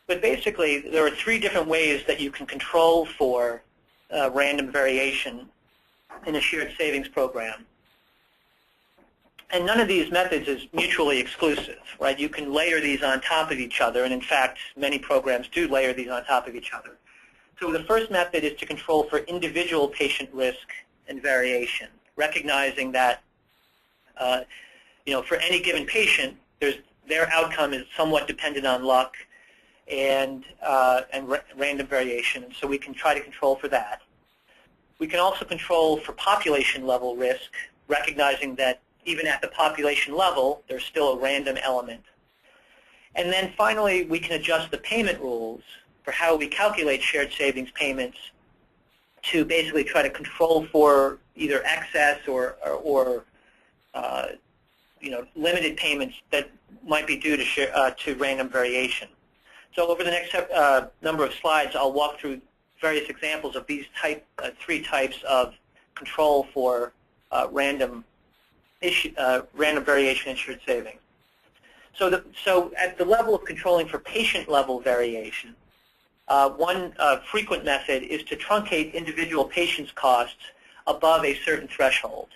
But basically, there are three different ways that you can control for random variation in a shared savings program. And none of these methods is mutually exclusive, right? You can layer these on top of each other, and in fact, many programs do layer these on top of each other. So the first method is to control for individual patient risk and variation, recognizing that for any given patient, their outcome is somewhat dependent on luck and random variation, and so we can try to control for that. We can also control for population level risk, recognizing that even at the population level, there's still a random element. And then finally, we can adjust the payment rules for how we calculate shared savings payments to basically try to control for either excess or limited payments that might be due to random variation. So over the next number of slides, I'll walk through various examples of these three types of control for random variation in shared savings. So at the level of controlling for patient-level variation, one frequent method is to truncate individual patients' costs above a certain threshold.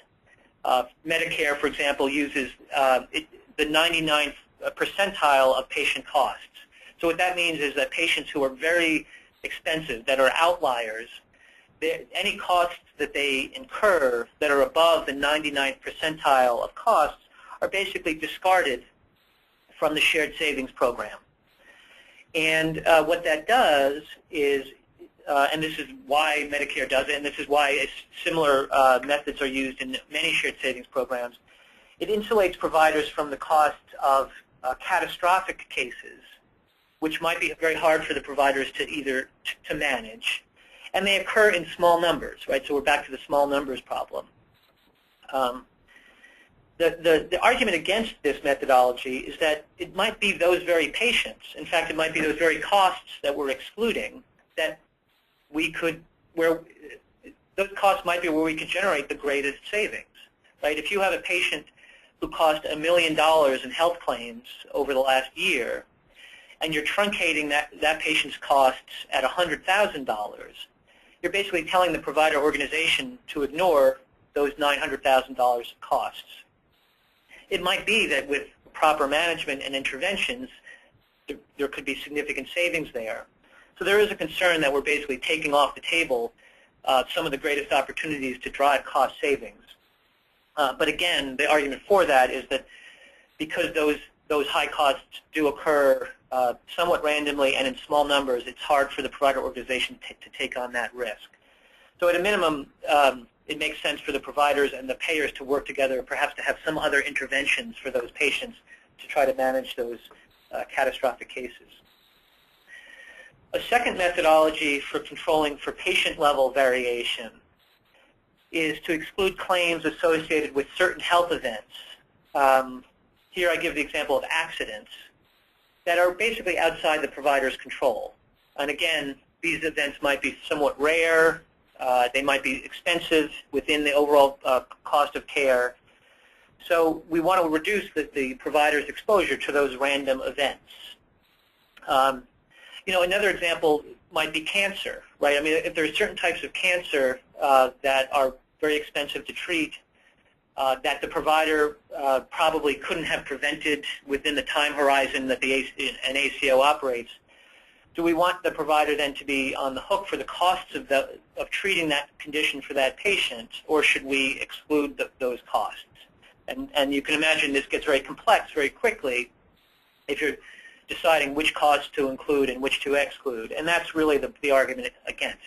Medicare, for example, uses the 99th percentile of patient costs. So what that means is that patients who are very expensive, that are outliers, any costs that they incur that are above the 99th percentile of costs are basically discarded from the shared savings program. And what that does is, and this is why Medicare does it, and this is why similar methods are used in many shared savings programs, it insulates providers from the cost of catastrophic cases, which might be very hard for the providers to manage. And they occur in small numbers, right? So we're back to the small numbers problem. The argument against this methodology is that it might be those very patients, in fact, it might be those very costs that we're excluding, that those costs might be where we could generate the greatest savings, right? If you have a patient who cost $1 million in health claims over the last year, and you're truncating that patient's costs at $100,000, you're basically telling the provider organization to ignore those $900,000 of costs. It might be that with proper management and interventions, there could be significant savings there. So there is a concern that we're basically taking off the table some of the greatest opportunities to drive cost savings. But again, the argument for that is that because those high costs do occur somewhat randomly and in small numbers, it's hard for the provider organization to take on that risk. So at a minimum, it makes sense for the providers and the payers to work together, perhaps to have some other interventions for those patients to try to manage those catastrophic cases. A second methodology for controlling for patient-level variation is to exclude claims associated with certain health events. Here I give the example of accidents that are basically outside the provider's control. And again, these events might be somewhat rare. They might be expensive within the overall cost of care. So we want to reduce the provider's exposure to those random events. Another example might be cancer, right? I mean, if there are certain types of cancer that are very expensive to treat, that the provider probably couldn't have prevented within the time horizon that an ACO operates, do we want the provider then to be on the hook for the costs of treating that condition for that patient, or should we exclude those costs? And you can imagine this gets very complex very quickly if you're deciding which costs to include and which to exclude, and that's really the argument against.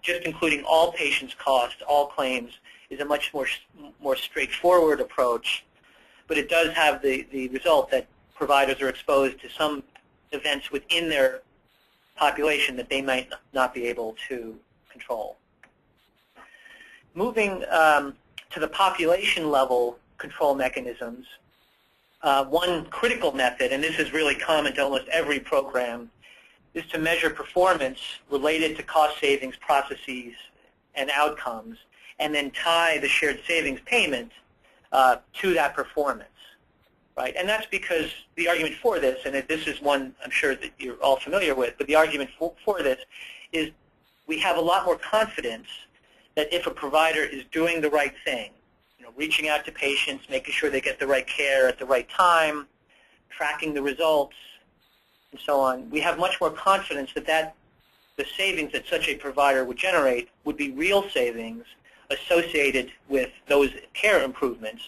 Just including all patients' costs, all claims, is a much more straightforward approach, but it does have the result that providers are exposed to some events within their population that they might not be able to control. Moving to the population level control mechanisms, one critical method, and this is really common to almost every program, is to measure performance related to cost savings processes and outcomes, and then tie the shared savings payment to that performance. right? And that's because the argument for this, and this is one I'm sure that you're all familiar with, but the argument for this is we have a lot more confidence that if a provider is doing the right thing, reaching out to patients, making sure they get the right care at the right time, tracking the results, and so on, we have much more confidence that the savings that such a provider would generate would be real savings associated with those care improvements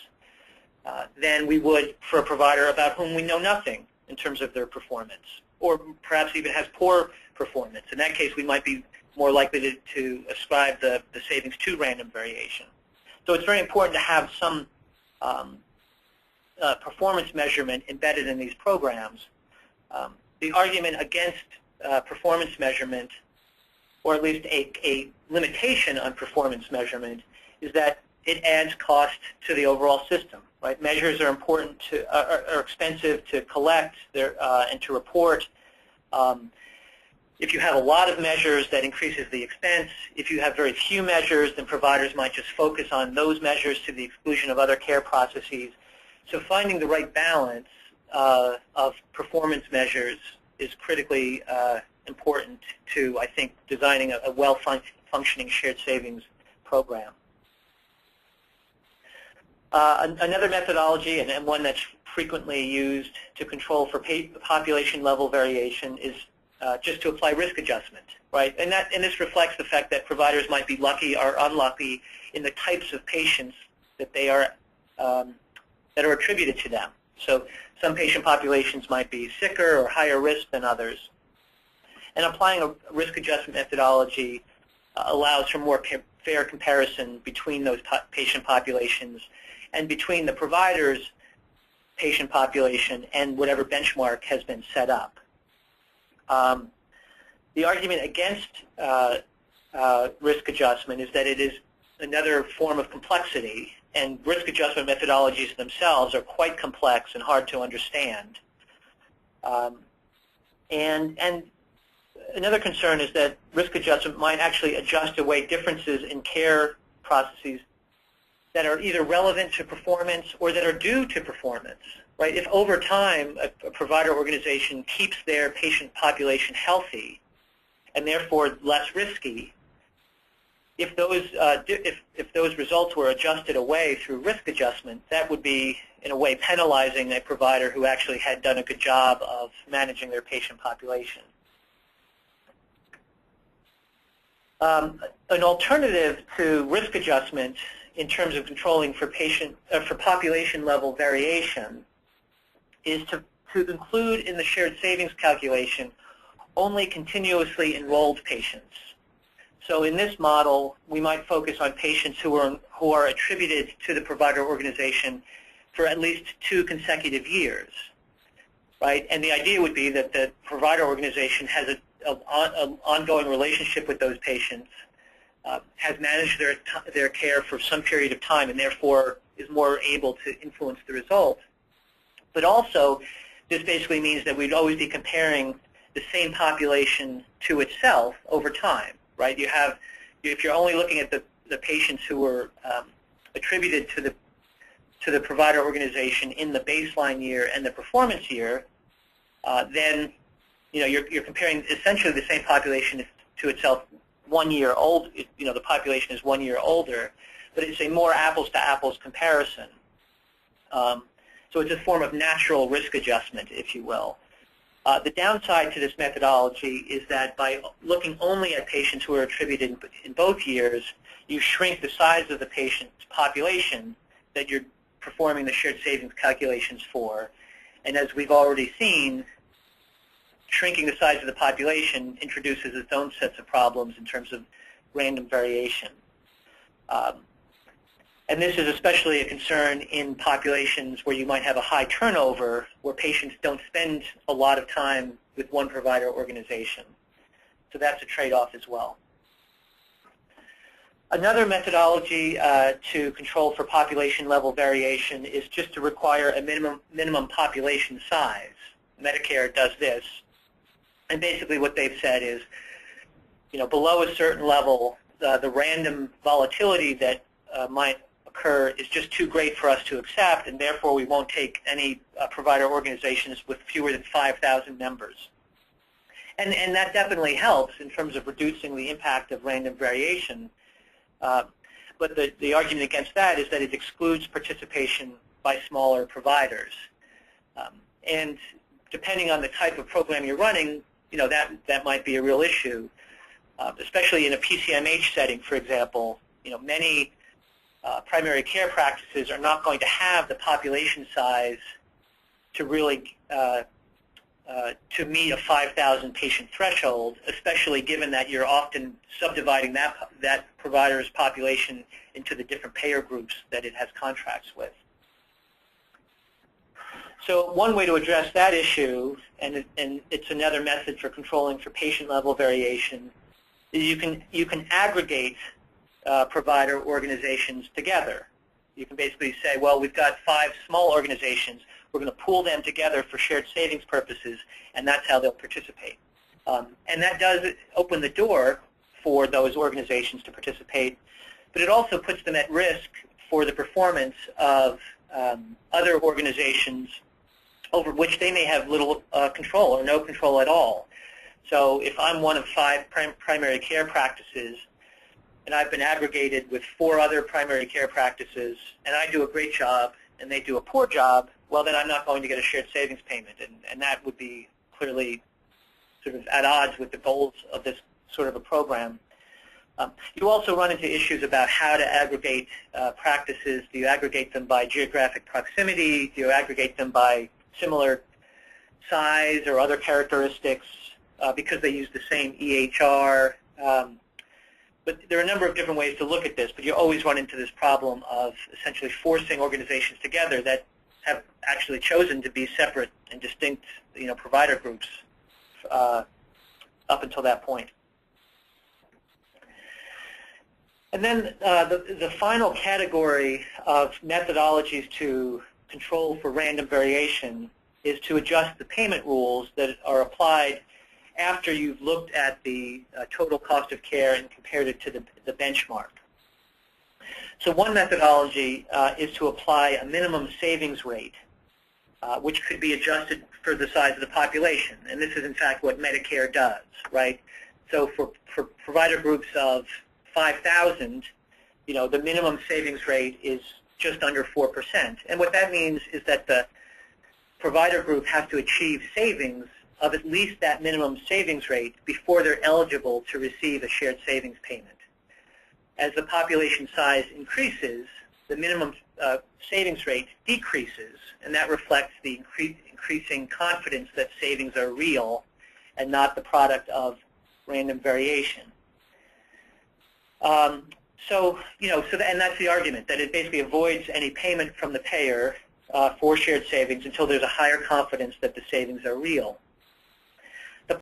than we would for a provider about whom we know nothing in terms of their performance, or perhaps even has poor performance. In that case, we might be more likely to ascribe the savings to random variation. So it's very important to have some performance measurement embedded in these programs. The argument against performance measurement, or at least a limitation on performance measurement, is that it adds cost to the overall system. Right? Measures are important are expensive to collect and to report. If you have a lot of measures, that increases the expense. If you have very few measures, then providers might just focus on those measures to the exclusion of other care processes. So finding the right balance of performance measures is critically important to, I think, designing a well-functioning shared savings program. Another methodology, and one that's frequently used to control for population-level variation, is just to apply risk adjustment, right? And this reflects the fact that providers might be lucky or unlucky in the types of patients that are attributed to them. So some patient populations might be sicker or higher risk than others. And applying a risk adjustment methodology allows for more fair comparison between those patient populations and between the provider's patient population and whatever benchmark has been set up. The argument against risk adjustment is that it is another form of complexity, and risk adjustment methodologies themselves are quite complex and hard to understand. And another concern is that risk adjustment might actually adjust away differences in care processes that are either relevant to performance or that are due to performance. Right? If over time a provider organization keeps their patient population healthy and therefore less risky, if those results were adjusted away through risk adjustment, that would be in a way penalizing a provider who actually had done a good job of managing their patient population. An alternative to risk adjustment in terms of controlling for population level variation is to include in the shared savings calculation only continuously enrolled patients. So in this model, we might focus on patients who are attributed to the provider organization for at least 2 consecutive years, right? And the idea would be that the provider organization has an ongoing relationship with those patients, has managed their care for some period of time, and therefore is more able to influence the results. But also, this basically means that we'd always be comparing the same population to itself over time, right? If you're only looking at the patients who were attributed to the provider organization in the baseline year and the performance year, then you're comparing essentially the same population to itself 1 year old. The population is 1 year older, but it's a more apples-to-apples comparison. So it's a form of natural risk adjustment, if you will. The downside to this methodology is that by looking only at patients who are attributed in both years, you shrink the size of the patient's population that you're performing the shared savings calculations for. And as we've already seen, shrinking the size of the population introduces its own sets of problems in terms of random variation. And this is especially a concern in populations where you might have a high turnover, where patients don't spend a lot of time with one provider organization. So that's a trade-off as well. Another methodology to control for population-level variation is just to require a minimum population size. Medicare does this. And basically what they've said is, below a certain level, the random volatility that might occur is just too great for us to accept, and therefore we won't take any provider organizations with fewer than 5,000 members. And that definitely helps in terms of reducing the impact of random variation. But the argument against that is that it excludes participation by smaller providers. And depending on the type of program you're running, that might be a real issue, especially in a PCMH setting, for example. Many primary care practices are not going to have the population size to really to meet a 5,000 patient threshold, especially given that you're often subdividing that provider's population into the different payer groups that it has contracts with. So one way to address that issue, and it's another method for controlling for patient-level variation, is you can aggregate provider organizations together. You can basically say, well, we've got 5 small organizations. We're going to pool them together for shared savings purposes, and that's how they'll participate. And that does open the door for those organizations to participate, but it also puts them at risk for the performance of other organizations over which they may have little control or no control at all. So if I'm one of 5 primary care practices, and I've been aggregated with 4 other primary care practices, and I do a great job and they do a poor job, well, then I'm not going to get a shared savings payment, and that would be clearly sort of at odds with the goals of this sort of a program. You also run into issues about how to aggregate practices. Do you aggregate them by geographic proximity? Do you aggregate them by similar size or other characteristics because they use the same EHR? But there are a number of different ways to look at this, but you always run into this problem of essentially forcing organizations together that have actually chosen to be separate and distinct, provider groups up until that point. And then the final category of methodologies to control for random variation is to adjust the payment rules that are applied after you've looked at the total cost of care and compared it to the benchmark. So one methodology is to apply a minimum savings rate, which could be adjusted for the size of the population. And this is, in fact, what Medicare does, right? So for provider groups of 5,000, the minimum savings rate is just under 4%. And what that means is that the provider group has to achieve savings of at least that minimum savings rate before they're eligible to receive a shared savings payment. As the population size increases, the minimum savings rate decreases, and that reflects the increasing confidence that savings are real and not the product of random variation. And that's the argument, that it basically avoids any payment from the payer for shared savings until there's a higher confidence that the savings are real.